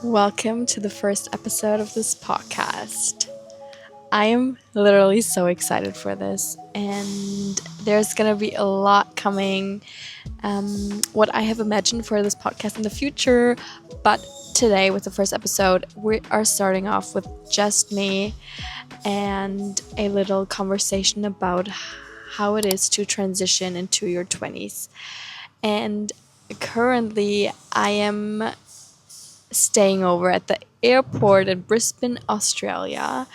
Welcome to the first episode of this podcast. I am literally so excited for this, and there's gonna be a lot coming. What I have imagined for this podcast in the future, but today, with the first episode, we are starting off with just me and a little conversation about how it is to transition into your 20s. And currently, I am staying over at the airport in Brisbane, Australia.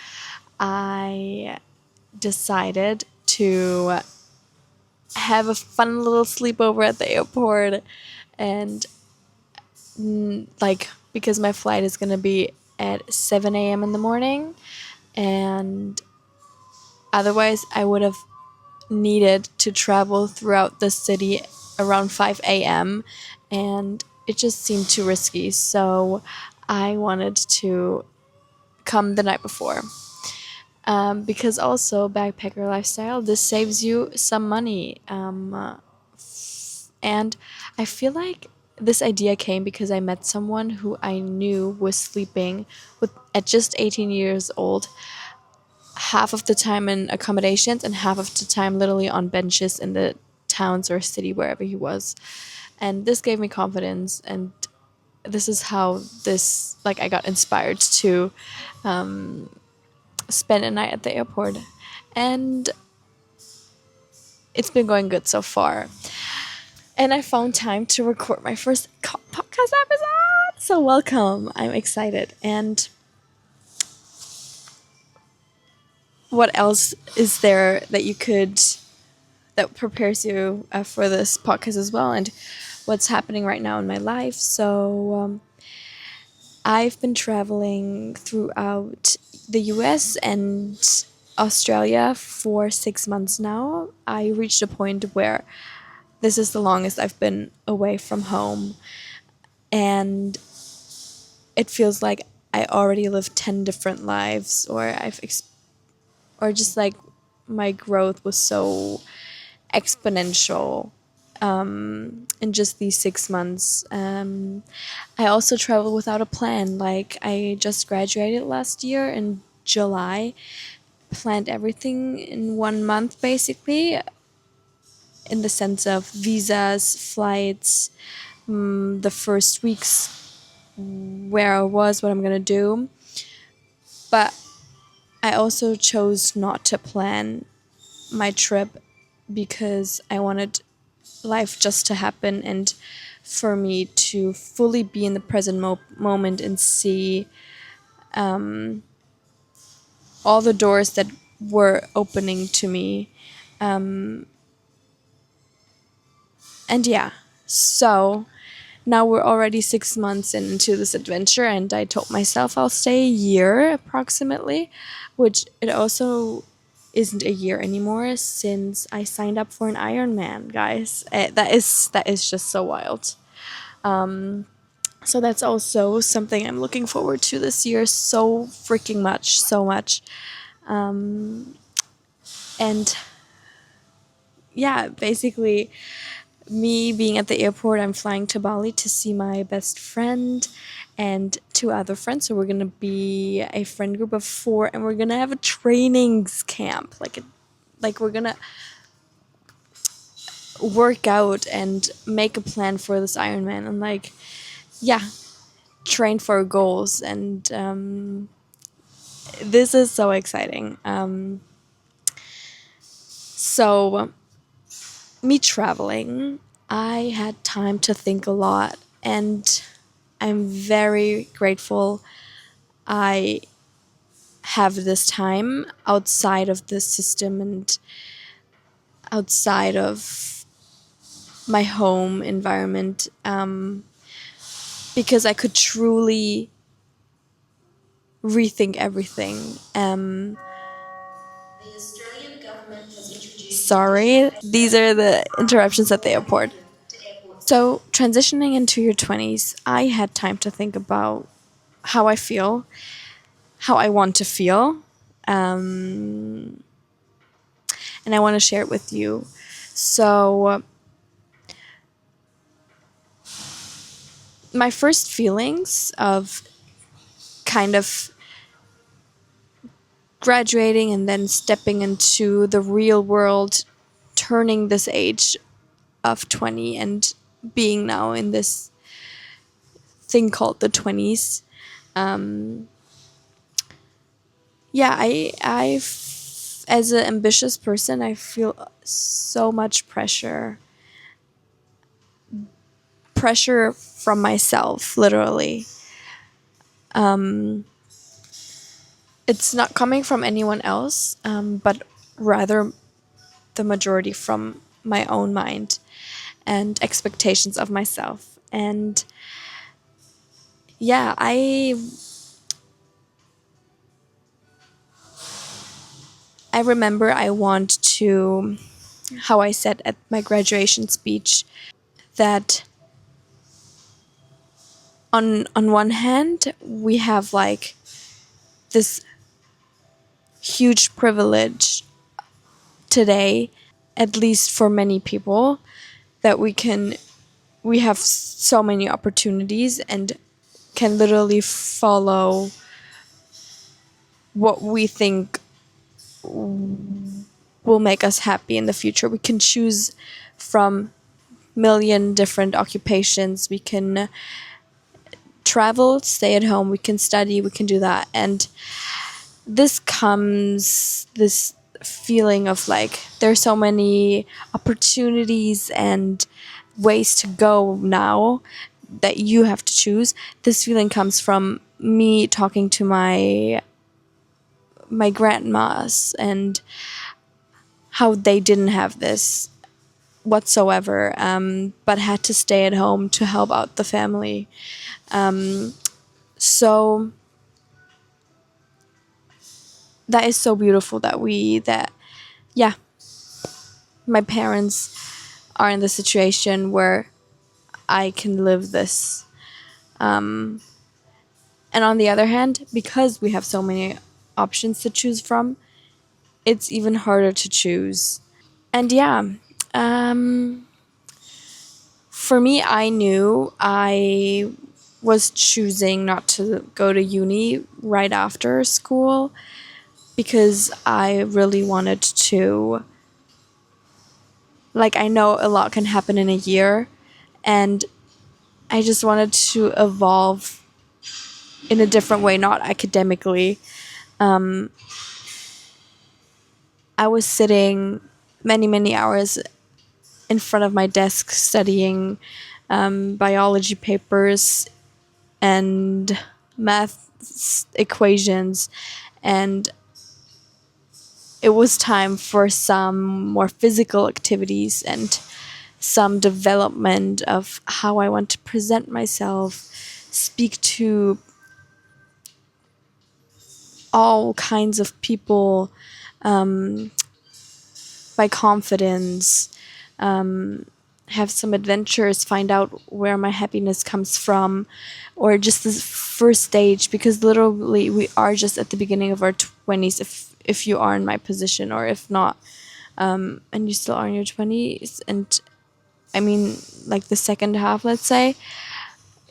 I decided to have a fun little sleepover at the airport and because my flight is going to be at 7 a.m. in the morning, and otherwise I would have needed to travel throughout the city around 5 a.m. and it just seemed too risky, so I wanted to come the night before. Because also backpacker lifestyle, this saves you some money. And I feel like this idea came because I met someone who I knew was sleeping at just 18 years old, half of the time in accommodations and half of the time literally on benches in the towns or city wherever he was. And this gave me confidence, and this is how I got inspired to spend a night at the airport, and it's been going good so far. And I found time to record my first podcast episode. So welcome. I'm excited. And what else is there that prepares you for this podcast as well, and what's happening right now in my life? So I've been traveling throughout the US and Australia for 6 months now. I reached a point where this is the longest I've been away from home, and it feels like I already lived 10 different lives, or just like my growth was so exponential in just these 6 months. I also travel without a plan. Like, I just graduated last year in July, planned everything in 1 month basically, in the sense of visas, flights, the first weeks where I was, what I'm gonna do. But I also chose not to plan my trip because I wanted life just to happen and for me to fully be in the present moment and see all the doors that were opening to me. And yeah, so now we're already 6 months into this adventure, and I told myself I'll stay a year approximately, which it also isn't a year anymore since I signed up for an Ironman, guys. That is just so wild. So that's also something I'm looking forward to this year so freaking much, so much. And yeah, basically, me being at the airport, I'm flying to Bali to see my best friend and two other friends. So we're gonna be a friend group of 4, and we're gonna have a trainings camp. Like we're gonna work out and make a plan for this Ironman, and yeah, train for goals. And this is so exciting. So me traveling, I had time to think a lot, and I'm very grateful I have this time outside of the system and outside of my home environment, because I could truly rethink everything. Sorry, these are the interruptions at the airport. So, transitioning into your 20s, I had time to think about how I feel, how I want to feel, and I want to share it with you. So, my first feelings of kind of graduating and then stepping into the real world, turning this age of 20 and being now in this thing called the 20s. Yeah, as an ambitious person, I feel so much pressure from myself, literally. It's not coming from anyone else, but rather the majority from my own mind and expectations of myself. And yeah, I remember I want to, how I said at my graduation speech, that on one hand we have like this huge privilege today, at least for many people, that we have so many opportunities and can literally follow what we think will make us happy in the future. We can choose from million different occupations. We can travel, stay at home, we can study, we can do that. And this feeling of like there's so many opportunities and ways to go now that you have to choose. This feeling comes from me talking to my grandmas and how they didn't have this whatsoever, but had to stay at home to help out the family. So that is so beautiful that yeah, my parents are in the situation where I can live this. And on the other hand, because we have so many options to choose from, it's even harder to choose. And yeah, um, for me, I knew I was choosing not to go to uni right after school because I really wanted to. Like, I know a lot can happen in a year, and I just wanted to evolve in a different way, not academically. I was sitting many hours in front of my desk studying biology papers and math equations, and it was time for some more physical activities and some development of how I want to present myself, speak to all kinds of people, my confidence, have some adventures, find out where my happiness comes from, or just this first stage, because literally we are just at the beginning of our 20s if you are in my position, or if not, and you still are in your 20s, and I mean like the second half, let's say,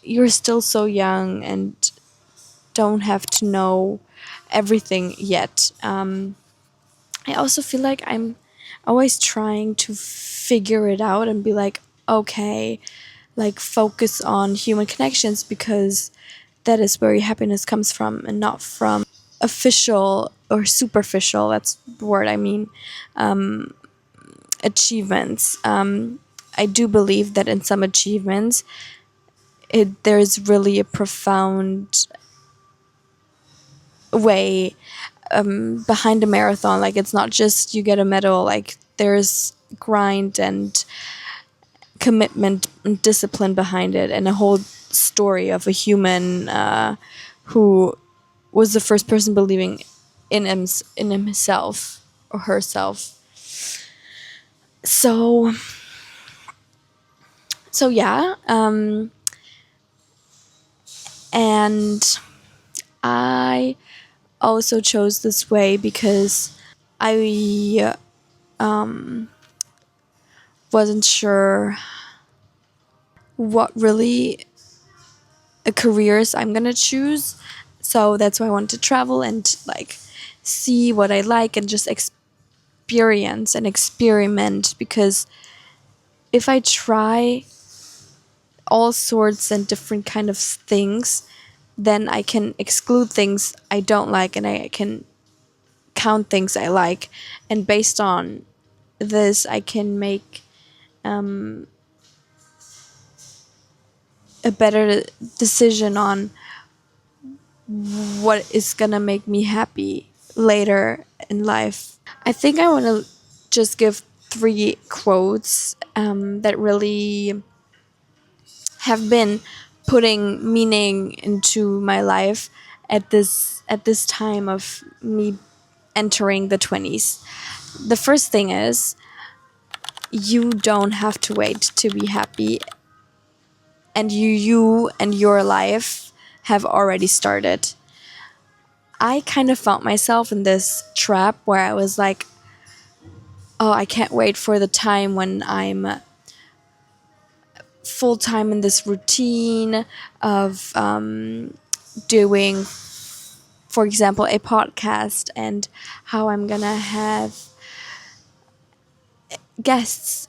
you're still so young and don't have to know everything yet. I also feel like I'm always trying to figure it out and be like, okay, like focus on human connections, because that is where your happiness comes from and not from official or superficial, that's the word I mean, achievements. I do believe that in some achievements, there's really a profound way behind a marathon. Like, it's not just you get a medal, like there's grind and commitment and discipline behind it, and a whole story of a human who was the first person believing in himself or herself. So yeah, and I also chose this way because I wasn't sure what really a careers I'm gonna choose. So that's why I want to travel and like see what I like and just experience and experiment, because if I try all sorts and different kind of things, then I can exclude things I don't like and I can count things I like, and based on this I can make a better decision on what is gonna make me happy later in life. I think I want to just give 3 quotes that really have been putting meaning into my life at this time of me entering the 20s. The first thing is, you don't have to wait to be happy, and you and your life have already started. I kind of found myself in this trap where I was like, oh, I can't wait for the time when I'm full time in this routine of doing, for example, a podcast, and how I'm gonna have guests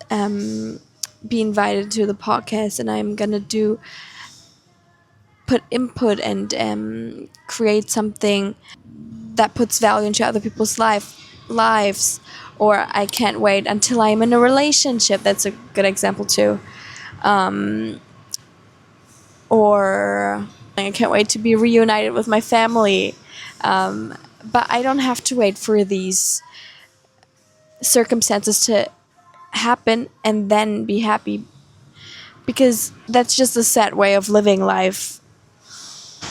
be invited to the podcast, and I'm gonna do put input and create something that puts value into other people's lives. Or I can't wait until I'm in a relationship. That's a good example too. Or I can't wait to be reunited with my family. But I don't have to wait for these circumstances to happen and then be happy, because that's just a sad way of living life,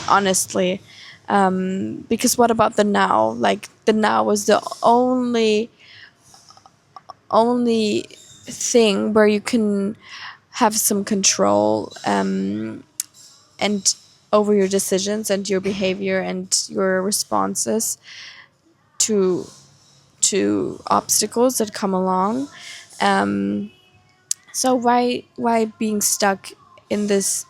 honestly. Because what about the now? Like, the now was the only thing where you can have some control and over your decisions and your behavior and your responses to obstacles that come along. So why being stuck in this?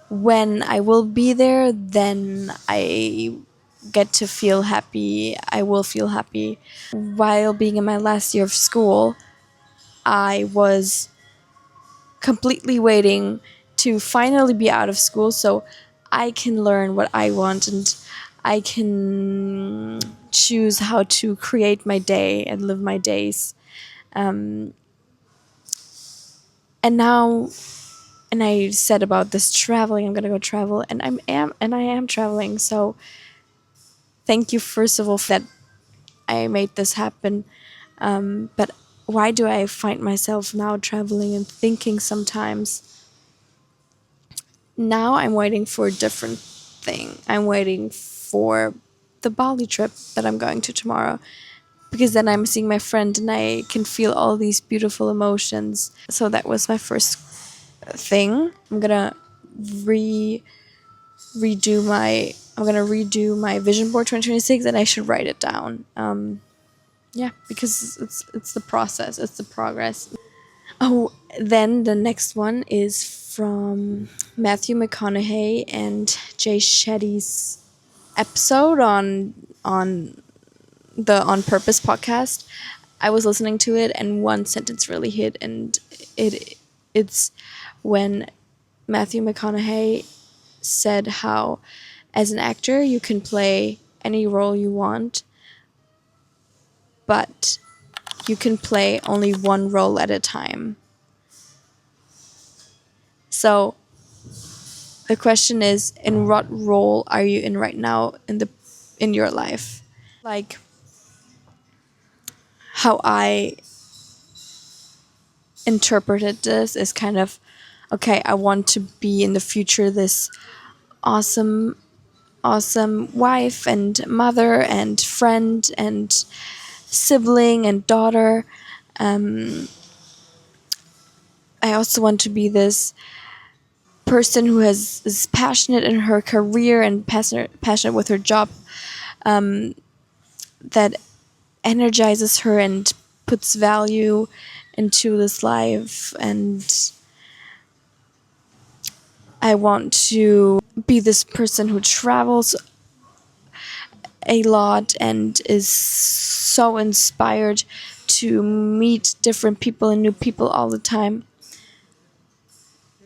When I will be there, then I get to feel happy. I will feel happy. While being in my last year of school, I was completely waiting to finally be out of school so I can learn what I want, and I can choose how to create my day and live my days. And now, and I said about this traveling, I'm gonna go travel, and I am traveling. So thank you, first of all, that I made this happen. But why do I find myself now traveling and thinking sometimes? Now I'm waiting for a different thing. I'm waiting for the Bali trip that I'm going to tomorrow, because then I'm seeing my friend and I can feel all these beautiful emotions. So that was my first thing. I'm gonna redo my vision board 2026, and I should write it down. Yeah, because it's the process, it's the progress. Oh, then the next one is from Matthew McConaughey and Jay Shetty's episode on the On Purpose podcast. I was listening to it, and one sentence really hit, and it's when Matthew McConaughey said how, as an actor, you can play any role you want, but you can play only one role at a time. So the question is, in what role are you in right now in your life? Like, how I interpreted this is kind of, okay, I want to be in the future this awesome wife and mother and friend and sibling and daughter. I also want to be this person who is passionate in her career and passionate with her job, that energizes her and puts value into this life. And I want to be this person who travels a lot and is so inspired to meet different people and new people all the time.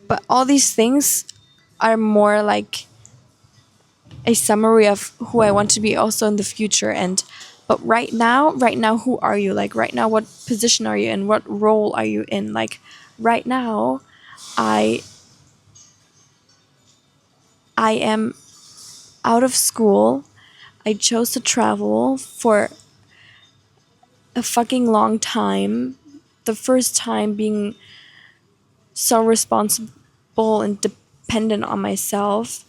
But all these things are more like a summary of who I want to be also in the future. And but right now, who are you? Like right now, what position are you in? What role are you in? Like right now, I I am out of school. I chose to travel for a fucking long time. The first time being so responsible and dependent on myself.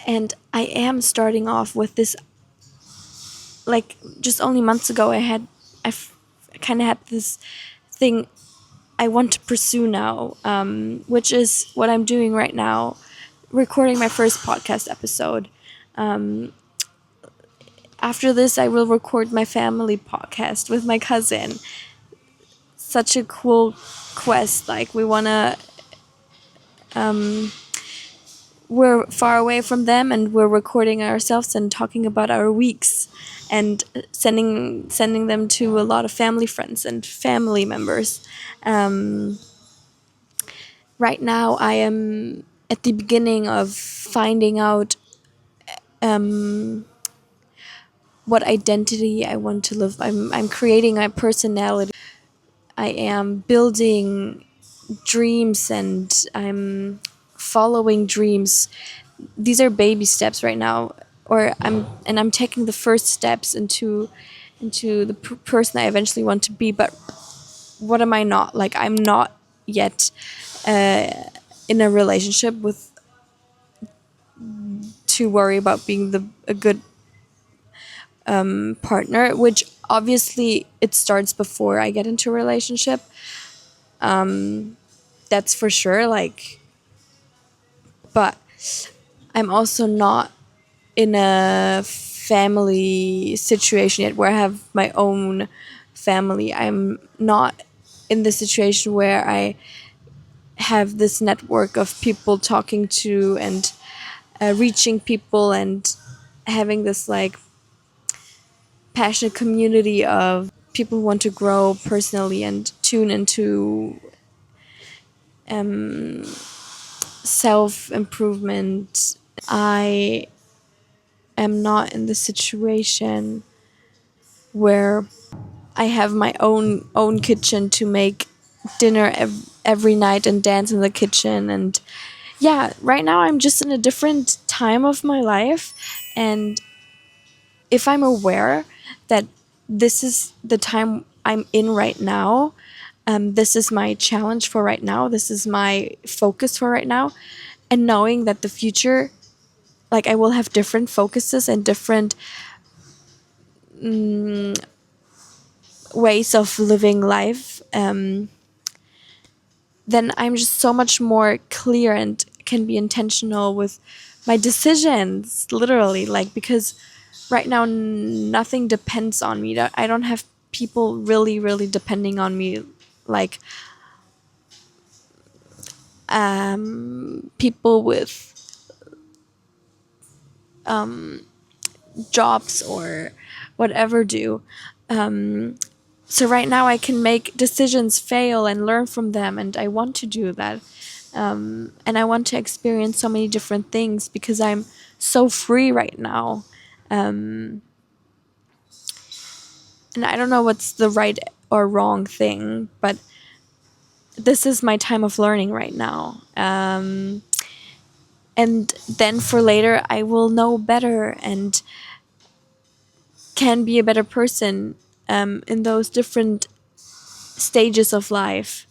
And I am starting off with this, like, just only months ago, I kind of had this thing I want to pursue now, which is what I'm doing right now, recording my first podcast episode. After this, I will record my family podcast with my cousin. Such a cool quest. Like, we're far away from them and we're recording ourselves and talking about our weeks and sending them to a lot of family friends and family members. Right now, I am at the beginning of finding out what identity I want to live. I'm creating my personality. I am building dreams and I'm following dreams. These are baby steps right now, or I'm taking the first steps into the person I eventually want to be. But what am I not? Like, I'm not yet in a relationship with to worry about being a good partner, which obviously it starts before I get into a relationship. That's for sure. Like, but I'm also not in a family situation yet where I have my own family. I'm not in the situation where I have this network of people talking to and reaching people and having this like passionate community of people who want to grow personally and tune into self improvement. I am not in the situation where I have my own kitchen to make dinner every night and dance in the kitchen. And yeah, right now I'm just in a different time of my life, and if I'm aware that this is the time I'm in right now, this is my challenge for right now, this is my focus for right now, and knowing that the future, like, I will have different focuses and different ways of living life, then I'm just so much more clear and can be intentional with my decisions, literally, like, because right now nothing depends on me. I don't have people really depending on me, like people with jobs or whatever do. So right now I can make decisions, fail, and learn from them, and I want to do that. And I want to experience so many different things because I'm so free right now. And I don't know what's the right or wrong thing, but this is my time of learning right now. And then for later, I will know better and can be a better person in those different stages of life.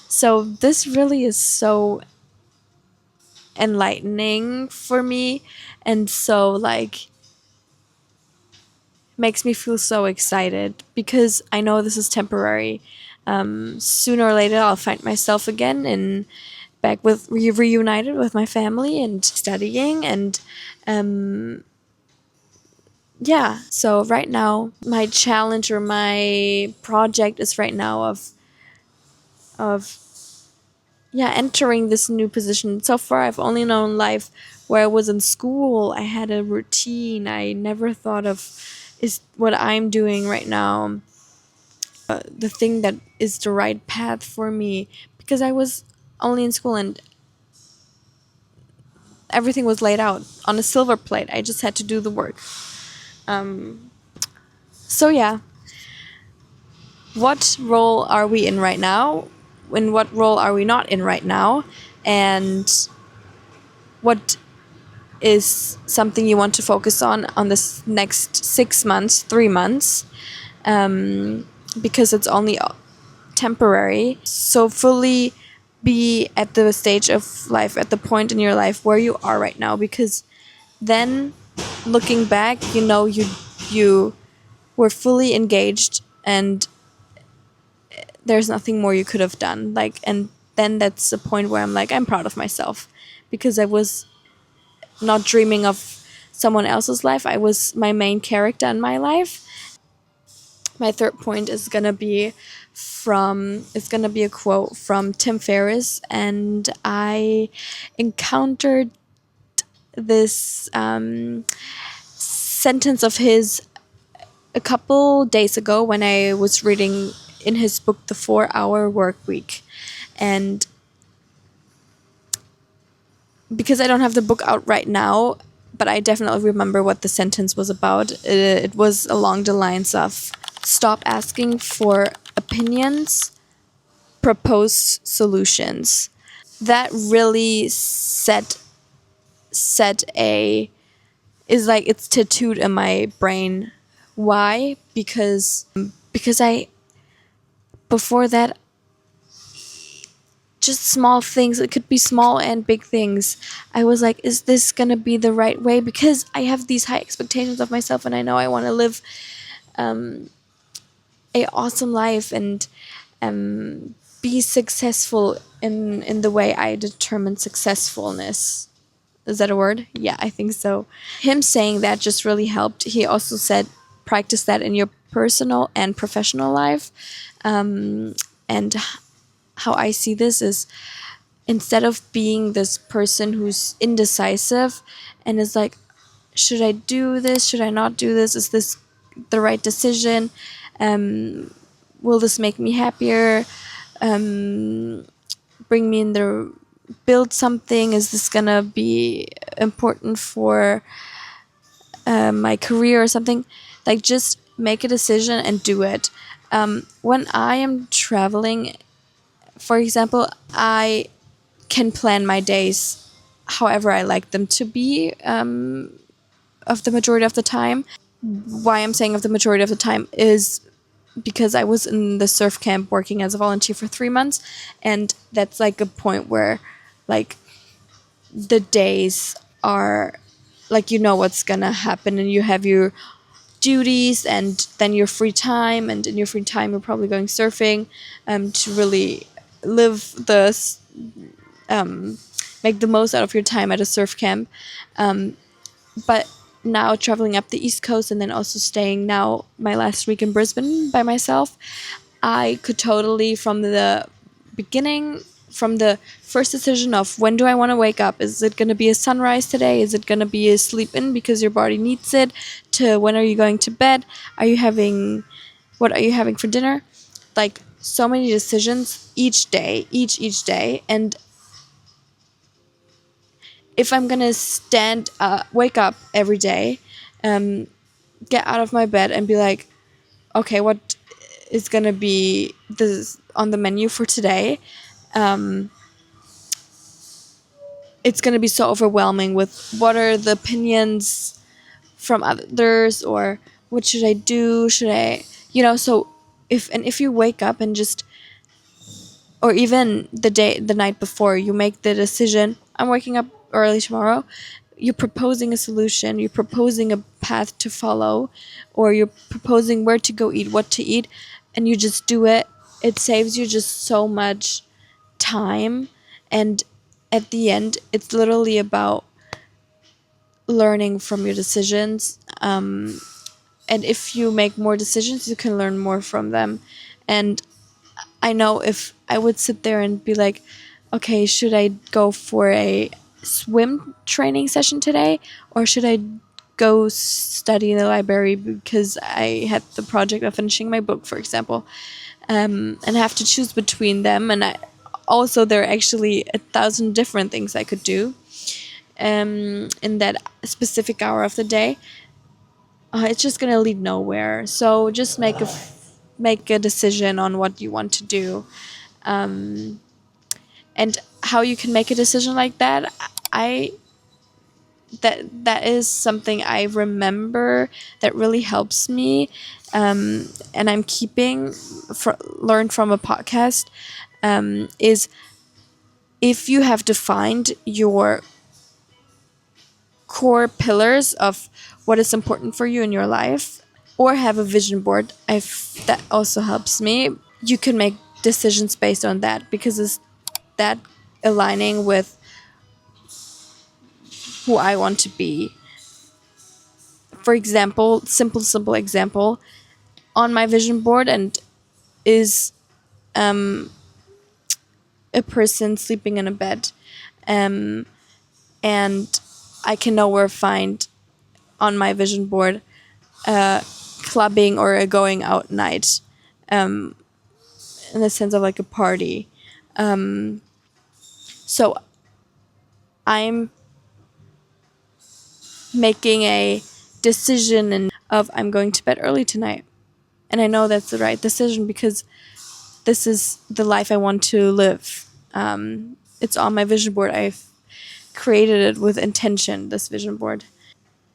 So this really is so enlightening for me, and so like makes me feel so excited because I know this is temporary. Sooner or later, I'll find myself again in back with reunited with my family and studying, and yeah. So right now, my challenge or my project is right now of yeah, entering this new position. So far, I've only known life where I was in school, I had a routine. I never thought of, is what I'm doing right now the thing that is the right path for me, because I was only in school and everything was laid out on a silver plate. I just had to do the work. So yeah, what role are we in right now? In what role are we not in right now? And what is something you want to focus on this next 6 months, 3 months? Because it's only temporary. So fully be at the stage of life, at the point in your life where you are right now, because then looking back, you were fully engaged and there's nothing more you could have done. Like, and then that's the point where I'm like, I'm proud of myself because I was not dreaming of someone else's life. I was my main character in my life. My third point is gonna be a quote from Tim Ferriss, and I encountered this sentence of his a couple days ago when I was reading in his book The 4-Hour Work Week. And because I don't have the book out right now, but I definitely remember what the sentence was about. It was along the lines of, stop asking for opinions, propose solutions. That really set a is like it's tattooed in my brain. Why? Because I before that, just small things, it could be small and big things, I was like, is this gonna be the right way? Because I have these high expectations of myself and I know I want to live a awesome life and be successful in the way I determine successfulness. Is that a word? Yeah, I think so. Him saying that just really helped. He also said, practice that in your personal and professional life. And how I see this is, instead of being this person who's indecisive and is like, should I do this? Should I not do this? Is this the right decision? Will this make me happier? Bring me in the build something? Is this gonna be important for my career or something? Like, just make a decision and do it. When I am traveling, for example, I can plan my days however I like them to be, of the majority of the time. Why I'm saying of the majority of the time is because I was in the surf camp working as a volunteer for 3 months, and that's like a point where, like, the days are like, what's gonna happen, and you have your duties and then your free time, and in your free time you're probably going surfing, to really live make the most out of your time at a surf camp. But now traveling up the East Coast and then also staying now my last week in Brisbane by myself, I could totally, from the beginning, from the first decision of when do I want to wake up, is it going to be a sunrise today, is it going to be a sleep in because your body needs it, to when are you going to bed, what are you having for dinner, like so many decisions each day. And if I'm gonna wake up every day, get out of my bed and be like, okay, what is gonna be on the menu for today? It's gonna be so overwhelming with what are the opinions from others, or what should I do? Should I, so if you wake up and just, or even the night before you make the decision, I'm waking up early tomorrow, you're proposing a solution, you're proposing a path to follow, or you're proposing where to go eat, what to eat, and you just do it. It saves you just so much time. And at the end, it's literally about learning from your decisions. And if you make more decisions, you can learn more from them. And I know if I would sit there and be like, okay, should I go for a swim training session today, or should I go study in the library because I had the project of finishing my book, for example, and have to choose between them. And also, there are actually 1,000 different things I could do in that specific hour of the day. It's just gonna lead nowhere. So just make a decision on what you want to do, and how you can make a decision like that. I that is something I remember that really helps me, and I'm keeping learned from a podcast. Is if you have defined your core pillars of what is important for you in your life, or have a vision board, that also helps me. You can make decisions based on that, because it's that aligning with who I want to be. For example, simple example, on my vision board and is a person sleeping in a bed, um, and I can nowhere find on my vision board clubbing or a going out night, in the sense of like a party. So I'm making a decision and of I'm going to bed early tonight, and I know that's the right decision because this is the life I want to live. It's on my vision board. I've created it with intention, this vision board.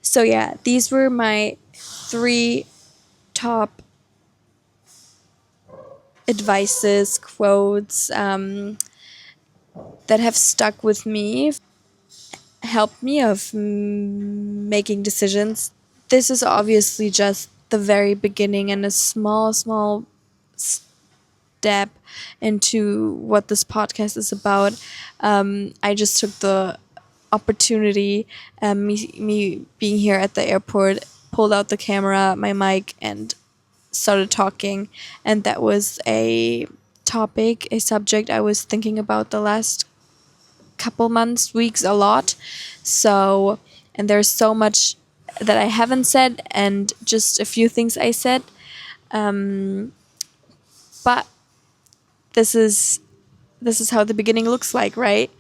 So yeah, these were my 3 top advices, quotes, that have stuck with me, helped me of making decisions. This is obviously just the very beginning and a small step into what this podcast is about. I just took the opportunity, me being here at the airport, pulled out the camera, my mic, and started talking. And that was a topic, a subject I was thinking about the last couple months, weeks, a lot. So, and there's so much that I haven't said, and just a few things I said. But this is how the beginning looks like, right?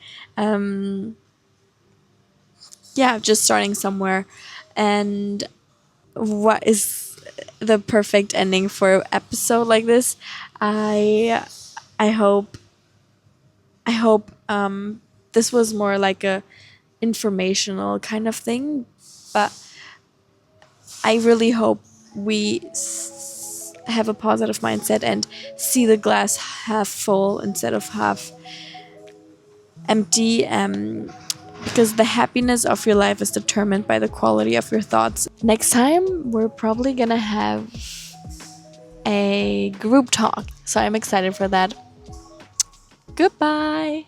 Yeah, just starting somewhere. And what is the perfect ending for an episode like this? I I hope this was more like a informational kind of thing, but I really hope we have a positive mindset and see the glass half full instead of half empty. Because the happiness of your life is determined by the quality of your thoughts. Next time, we're probably gonna have a group talk, so I'm excited for that. Goodbye.